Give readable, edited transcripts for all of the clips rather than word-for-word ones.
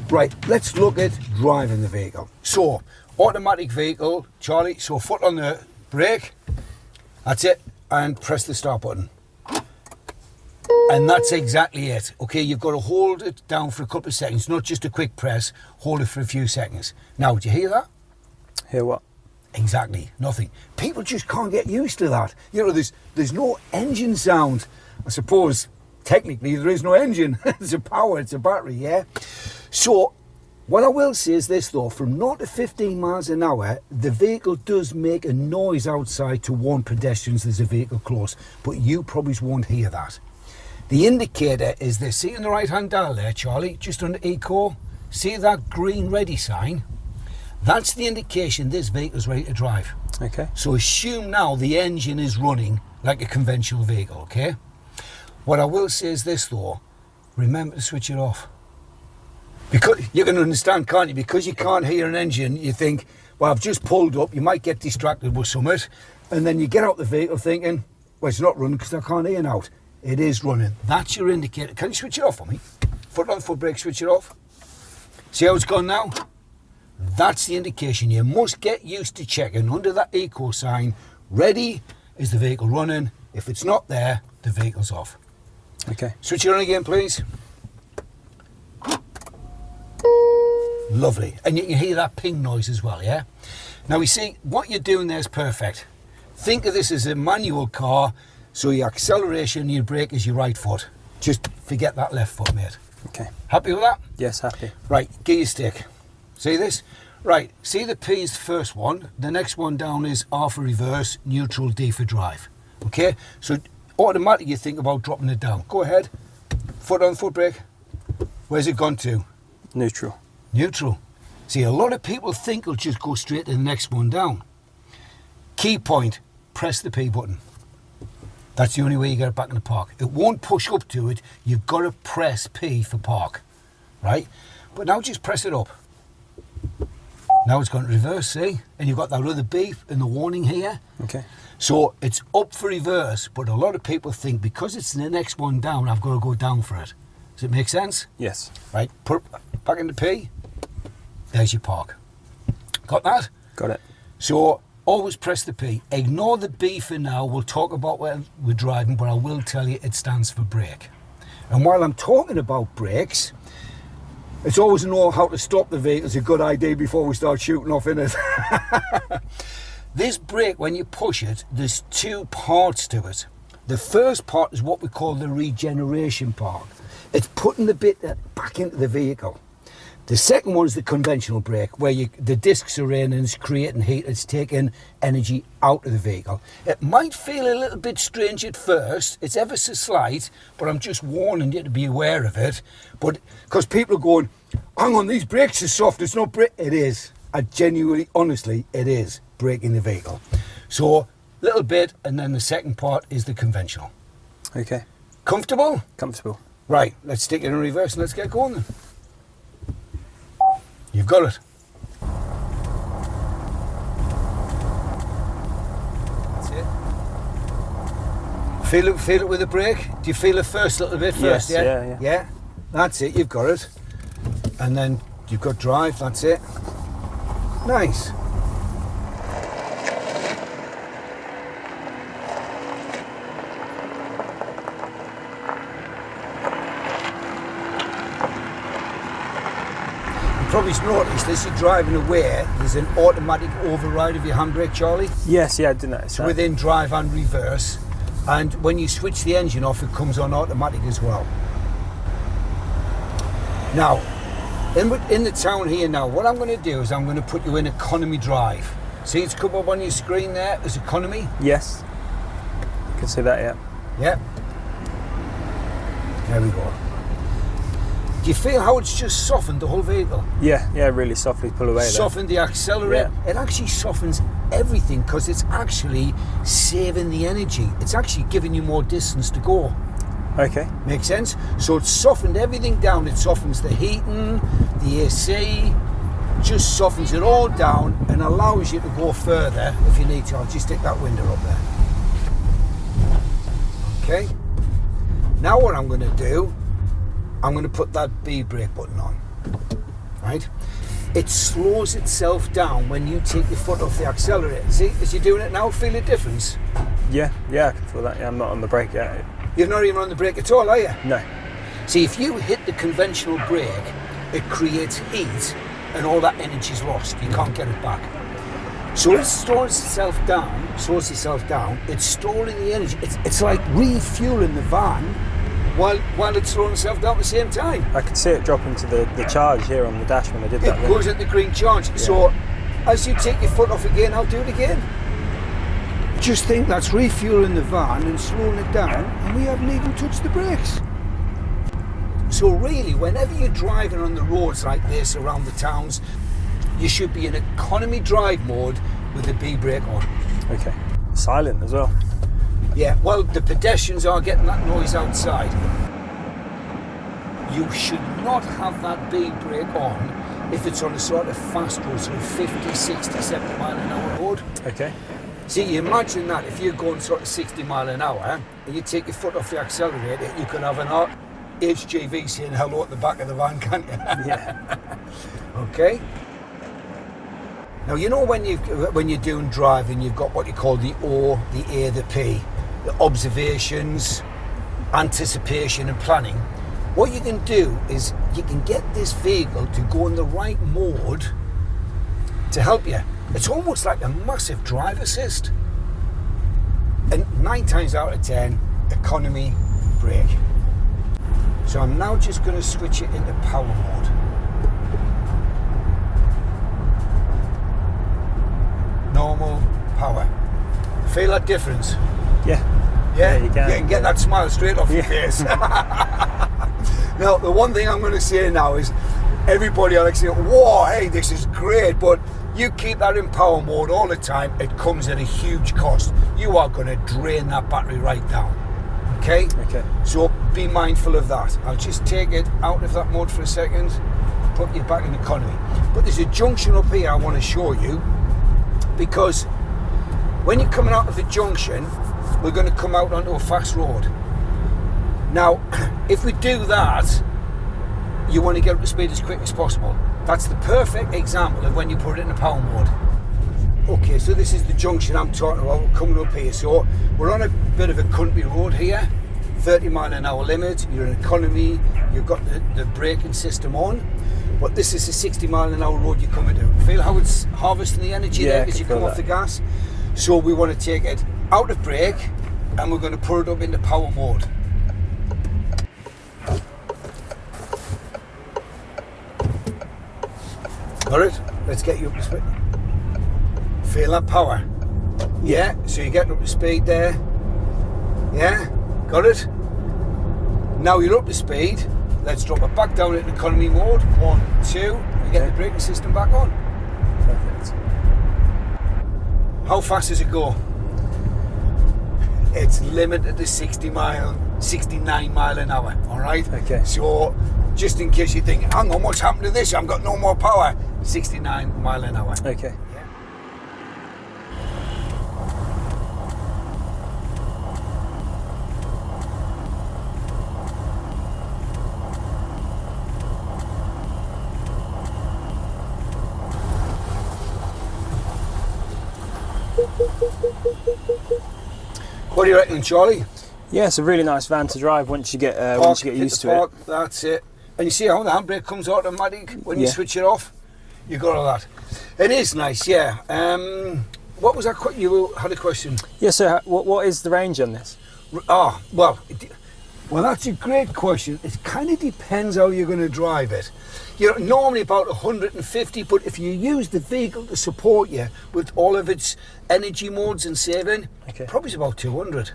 Right, let's look at driving the vehicle. So, automatic vehicle, Charlie, so foot on the brake, that's it, and press the start button. And that's exactly it. Okay, you've got to hold it down for a couple of seconds, not just a quick press, hold it for a few seconds. Now, do you hear that? Hear what? Exactly, nothing. People just can't get used to that. You know, there's no engine sound. I suppose, technically, there is no engine. It's a power, it's a battery, yeah? So, what I will say is this though, from 0 to 15 miles an hour, the vehicle does make a noise outside to warn pedestrians there's a vehicle close, but you probably won't hear that. The indicator is this. See on the right hand dial there, Charlie, just under Eco? See that green ready sign? That's the indication this vehicle's ready to drive. Okay. So assume now the engine is running like a conventional vehicle, okay? What I will say is this though, remember to switch it off. Because you can understand, can't you? Because you can't hear an engine, you think, well, I've just pulled up, you might get distracted with something, and then you get out the vehicle thinking, well, it's not running because I can't hear now. It is running. That's your indicator. Can you switch it off for me? Foot on foot brake, switch it off. See how it's gone now? That's the indication. You must get used to checking under that Eco sign, ready, is the vehicle running? If it's not there, the vehicle's off. Okay. Switch it on again, please. Lovely. And you can hear that ping noise as well, yeah? Now, we see what you're doing there is perfect. Think of this as a manual car, so your acceleration and your brake is your right foot. Just forget that left foot, mate. Okay. Happy with that? Yes, happy. Right, gear stick. See this? Right, see the P is the first one. The next one down is R for reverse, neutral, D for drive. Okay? So automatically you think about dropping it down. Go ahead. Foot on foot brake. Where's it gone to? Neutral. Neutral. See, a lot of people think it'll just go straight to the next one down. Key point, press the P button. That's the only way you get it back in the park. It won't push up to it. You've got to press P for park, right? But now just press it up. Now it's gone to reverse, see? And you've got that other beep and the warning here. Okay. So it's up for reverse, but a lot of people think because it's the next one down, I've got to go down for it. Does it make sense? Yes. Right, put it back in the P. There's your park. Got that? Got it. So always press the P. Ignore the B for now. We'll talk about when we're driving, but I will tell you it stands for brake. And while I'm talking about brakes, it's always to know how to stop the vehicle. It's a good idea before we start shooting off in it. This brake, when you push it, there's two parts to it. The first part is what we call the regeneration part. It's putting the bit back into the vehicle. The second one is the conventional brake, where the discs are in and it's creating heat. It's taking energy out of the vehicle. It might feel a little bit strange at first. It's ever so slight, but I'm just warning you to be aware of it. But because people are going, hang on, these brakes are soft. It's not brake. It is. I genuinely, honestly, it is braking the vehicle. So, little bit, and then the second part is the conventional. Okay. Comfortable? Comfortable. Right, let's stick it in reverse and let's get going then. You've got it. That's it. Feel it with the brake? Do you feel it first a little bit first? Yes, yeah. Yeah? That's it, you've got it. And then you've got drive, that's it. Nice. Probably noticed as you're driving away, there's an automatic override of your handbrake, Charlie. Yes, yeah, I did notice that. Within drive and reverse, and when you switch the engine off, it comes on automatic as well. Now, in the town here now, what I'm going to do is I'm going to put you in economy drive. See, it's come up on your screen there as economy. Yes, you can see that, yeah. Yeah. There we go. Do you feel how it's just softened the whole vehicle? Yeah, really softly pull away there. Softened the accelerator. Yeah. It actually softens everything because it's actually saving the energy. It's actually giving you more distance to go. Okay. Makes sense? So it's softened everything down. It softens the heating, the AC, just softens it all down and allows you to go further if you need to. I'll just stick that window up there. Okay. Now what I'm going to do, I'm going to put that B brake button on. right? It slows itself down when you take your foot off the accelerator. See, as you're doing it now, feel the difference? Yeah, I can feel that. Yeah, I'm not on the brake yet. You're not even on the brake at all, are you? No. See, if you hit the conventional brake, it creates heat and all that energy's lost. You can't get it back. So it slows itself down, it's storing the energy. It's like refueling the van while it's slowing itself down at the same time. I could see it dropping to the charge here on the dash when I did that. It goes at the green charge. Yeah. So as you take your foot off again, I'll do it again. Just think that's refueling the van and slowing it down, and we haven't even touched the brakes. So really, whenever you're driving on the roads like this around the towns, you should be in economy drive mode with the B brake on. Okay. Silent as well. Yeah, well, the pedestrians are getting that noise outside. You should not have that B brake on if it's on a sort of fast road, so 50, 60, 70 mile an hour road. Okay. See, you imagine that if you're going sort of 60 mile an hour and you take your foot off the accelerator, you can have an HGV saying hello at the back of the van, can't you? Yeah. Okay. Now, you know when you're doing driving, you've got what you call the O, the A, the P, the observations, anticipation and planning. What you can do is you can get this vehicle to go in the right mode to help you. It's almost like a massive drive assist. And 9 times out of 10, economy brake. So I'm now just going to switch it into power mode. Normal power. Feel that difference? Yeah. Yeah, you can. You can get that smile straight off your face. Now, the one thing I'm going to say now is everybody will say, whoa, hey, this is great, but you keep that in power mode all the time, it comes at a huge cost. You are going to drain that battery right down. Okay? Okay. So be mindful of that. I'll just take it out of that mode for a second, put you back in economy. But there's a junction up here I want to show you, because when you're coming out of the junction, we're going to come out onto a fast road. Now, if we do that, you want to get up to speed as quick as possible. That's the perfect example of when you put it in a power mode. Okay, so this is the junction I'm talking about. We're coming up here. So we're on a bit of a country road here, 30 mile an hour limit. You're in economy, you've got the braking system on. But this is a 60 mile an hour road you're coming to. Feel how it's harvesting the energy there as you come off the gas? So we want to take it out of brake and we're going to put it up into power mode. Got it? Let's get you up to speed. Feel that power? Yeah, so you're getting up to speed there. Yeah, got it? Now you're up to speed. Let's drop it back down into economy mode. 1, 2, and get the braking system back on. Perfect. How fast does it go? It's limited to 69 mile an hour, all right? Okay. So, just in case you think, hang on, what's happened to this? I've got no more power. 69 mile an hour. Okay. What do you reckon, Charlie? Yeah, it's a really nice van to drive once you get used to it. That's it. And you see how the handbrake comes automatic when you switch it off? You got all that. It is nice, yeah. What was that? You had a question. Yeah. So, what is the range on this? Well, that's a great question. It kind of depends how you're going to drive it. You're normally about 150, but if you use the vehicle to support you with all of its energy modes and saving, probably about 200.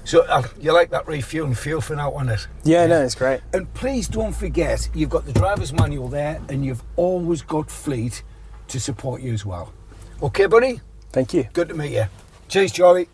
So you like that refuel and feel for now on it? Yeah, no, it's great. And please don't forget, you've got the driver's manual there, and you've always got Fleet to support you as well. Okay, buddy? Thank you. Good to meet you. Cheers, Charlie.